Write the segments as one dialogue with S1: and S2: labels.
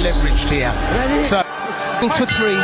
S1: leveraged here.
S2: Ready?
S1: So for three.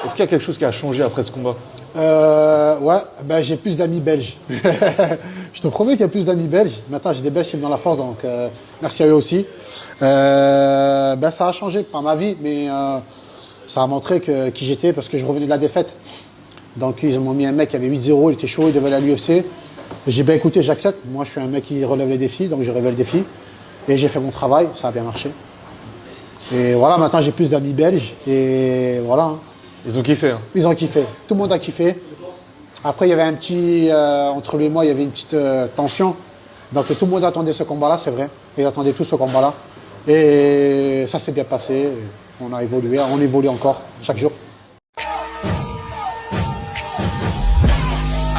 S3: Est-ce qu'il y a quelque chose qui a changé après ce combat?
S4: Ouais, ben, j'ai plus d'amis belges. Je te promets qu'il y a plus d'amis belges. Maintenant, j'ai des Belges qui me donnent la force, donc merci à eux aussi. Ben, ça a changé, pas ma vie, mais ça a montré qui j'étais parce que je revenais de la défaite. Donc, ils m'ont mis un mec qui avait 8-0, il était chaud, il devait aller à l'UFC. J'ai bien écouté, j'accepte. Moi, je suis un mec qui relève les défis, donc je relève le défi. Et j'ai fait mon travail, ça a bien marché. Et voilà, maintenant, j'ai plus d'amis belges. Et voilà. Hein.
S3: Ils ont kiffé. Hein.
S4: Ils ont kiffé. Tout le monde a kiffé. Après, il y avait un petit... entre lui et moi, il y avait une petite tension. Donc, tout le monde attendait ce combat-là, c'est vrai. Ils attendaient tous ce combat-là. Et ça s'est bien passé. On a évolué. On évolue encore, chaque jour.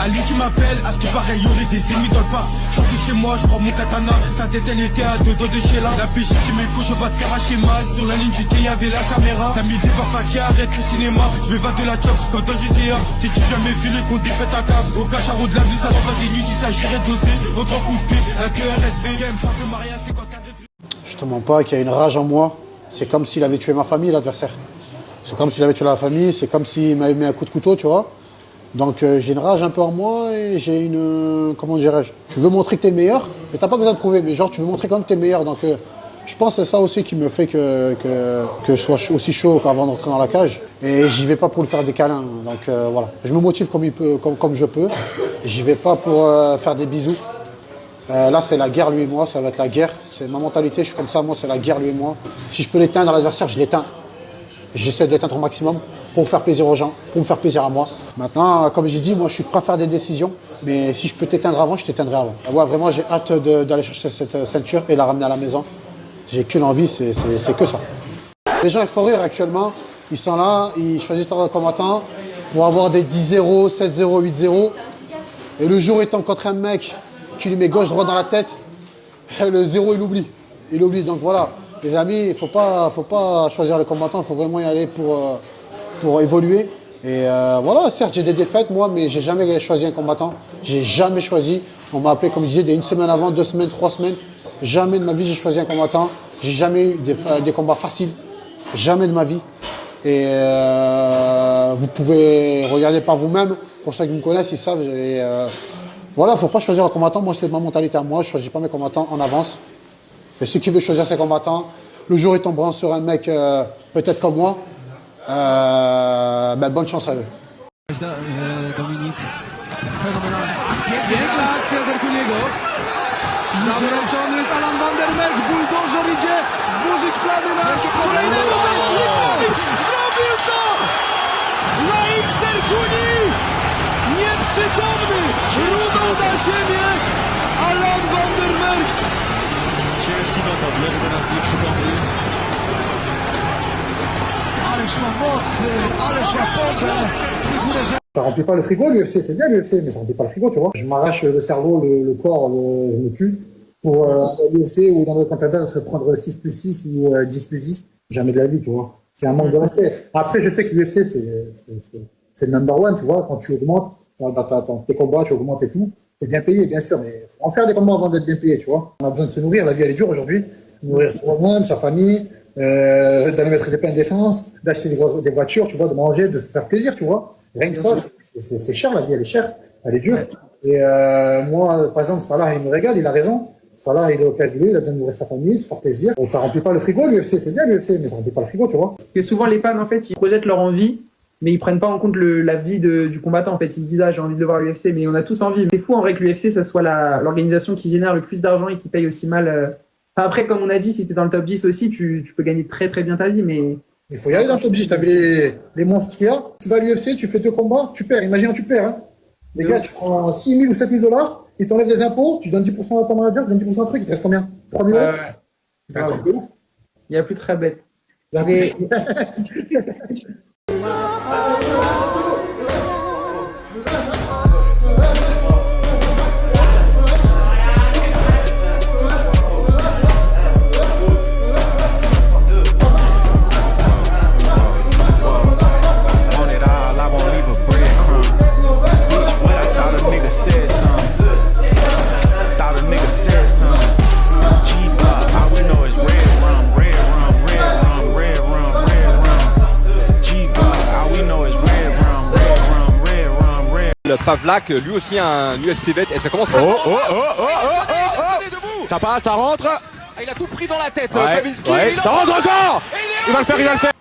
S5: À lui qui m'appelle, à ce qui paraît, il y aurait des ennemis dans le parc. Je suis chez moi, je prends mon katana. Sa tête, elle était à 2 doigts de chez là. La biche qui m'écoute, je vais te faire un schéma. Sur la ligne du T, y'avait la caméra. T'as mis des baffes qui arrête le cinéma. Je m'évade de la chop comme dans GTA. Si tu jamais vu les comptes des pètes à câble. Au cacharo de la vue, ça t'envoie des nuits. Il s'agirait d'oser. Autre coup de pied, un que RSV. Game, pas de Maria, c'est quand t'as réfléchi.
S4: Je te mens pas qu'il y a une rage en moi. C'est comme s'il avait tué ma famille, l'adversaire. C'est comme s'il avait tué la famille. C'est comme s'il m'avait mis un coup de couteau, tu vois. Donc j'ai une rage un peu en moi et j'ai une... comment dirais-je? Tu veux montrer que t'es le meilleur, mais t'as pas besoin de prouver, mais genre tu veux montrer quand même que t'es le meilleur. Donc je pense que c'est ça aussi qui me fait que je sois aussi chaud avant d'entrer dans la cage. Et j'y vais pas pour lui faire des câlins. Donc voilà, je me motive comme je peux. J'y vais pas pour faire des bisous. Là c'est la guerre lui et moi, ça va être la guerre. C'est ma mentalité, je suis comme ça, moi c'est la guerre lui et moi. Si je peux l'éteindre à l'adversaire, je l'éteins. J'essaie d'éteindre au maximum pour faire plaisir aux gens, pour me faire plaisir à moi. Maintenant, comme j'ai dit, moi je suis prêt à faire des décisions, mais si je peux t'éteindre avant, je t'éteindrai avant. Ouais, vraiment, j'ai hâte d'aller chercher cette ceinture et la ramener à la maison. J'ai qu'une envie, c'est que ça. Les gens, il faut rire actuellement. Ils sont là, ils choisissent leur combattant pour avoir des 10-0, 7-0, 8-0. Et le jour où ils rencontrent un mec, tu lui mets gauche-droite dans la tête, le 0, il oublie. Il oublie. Donc voilà, les amis, il ne faut pas choisir le combattant, il faut vraiment y aller pour évoluer. Et voilà, certes, j'ai des défaites, moi, mais j'ai jamais choisi un combattant. J'ai jamais choisi. On m'a appelé, comme je disais, une semaine avant, 2 semaines, 3 semaines. Jamais de ma vie, j'ai choisi un combattant. J'ai jamais eu des combats faciles. Jamais de ma vie. Et vous pouvez regarder par vous-même. Pour ceux qui me connaissent, ils savent. Voilà, il ne faut pas choisir un combattant. Moi, c'est ma mentalité à moi. Je ne choisis pas mes combattants en avance. Et ceux qui veulent choisir ses combattants, le jour où ils tomberont sur un mec peut-être comme moi, bonne chance à eux.
S6: Dominik, fenomenalnie. Piękna akcja Zerkuniego. Zaręczony jest Alan Vandermerk. Buldożer idzie zburzyć plany na kolejnego zeszłego. Zrobił to! Naim Zerkuni! Nieprzytomny! Runął na ziemię Alan Vandermerk. Ciężki knockout, leży teraz nieprzytomny. Ależ ma moc, ależ ma potę.
S4: Ça remplit pas le frigo, l'UFC, c'est bien l'UFC, mais ça remplit pas le frigo, tu vois. Je m'arrache le cerveau, le corps, je me tue pour aller à l'UFC ou dans le contender se prendre 6+6 ou 10+10. Jamais de la vie, tu vois. C'est un manque de respect. Après, je sais que l'UFC, c'est le number one, tu vois. Quand tu augmentes dans tes combats, tu augmentes et tout. T'es bien payé, bien sûr, mais faut en faire des combats avant d'être bien payé, tu vois. On a besoin de se nourrir, la vie elle est dure aujourd'hui. Nourrir soi-même, sa famille, d'aller mettre des pains d'essence, d'acheter des voitures, tu vois, de manger, de se faire plaisir, tu vois. Rien que ça, c'est cher, la vie, elle est chère, elle est dure. Et moi, par exemple, Salah, il me régale, il a raison. Salah, il est au cas il a besoin de nourrir sa famille, de se faire plaisir. Donc, ça remplit pas le frigo, l'UFC, c'est bien l'UFC, mais ça remplit pas le frigo, tu vois.
S7: Que souvent, les fans, en fait, ils projettent leur envie, mais ils prennent pas en compte la vie du combattant, en fait. Ils se disent, ah, j'ai envie de le voir à l'UFC, mais on a tous envie. C'est fou, en vrai, que l'UFC, ça soit l'organisation qui génère le plus d'argent et qui paye aussi mal. Enfin, après, comme on a dit, si t'es dans le top 10 aussi, tu peux gagner très, très bien ta vie, mais
S4: Il faut y aller dans le top 10. T'as vu les monstres qu'il y a. Tu vas à l'UFC, tu fais 2 combats, tu perds. Imagine, tu perds. Hein. Les gars, tu prends 6 000 ou 7 000 $, ils t'enlèvent des impôts, tu donnes 10% à ton manager, tu donnes 10% à truc, il te reste combien? 3 000 €.
S7: Il n'y a plus très bête. Mais...
S2: Pavlak, lui aussi un UFC vet et ça commence très ça passe, ça rentre. Il a tout pris dans la tête, Fabinski.
S1: Ça rentre encore.
S2: Il va le faire,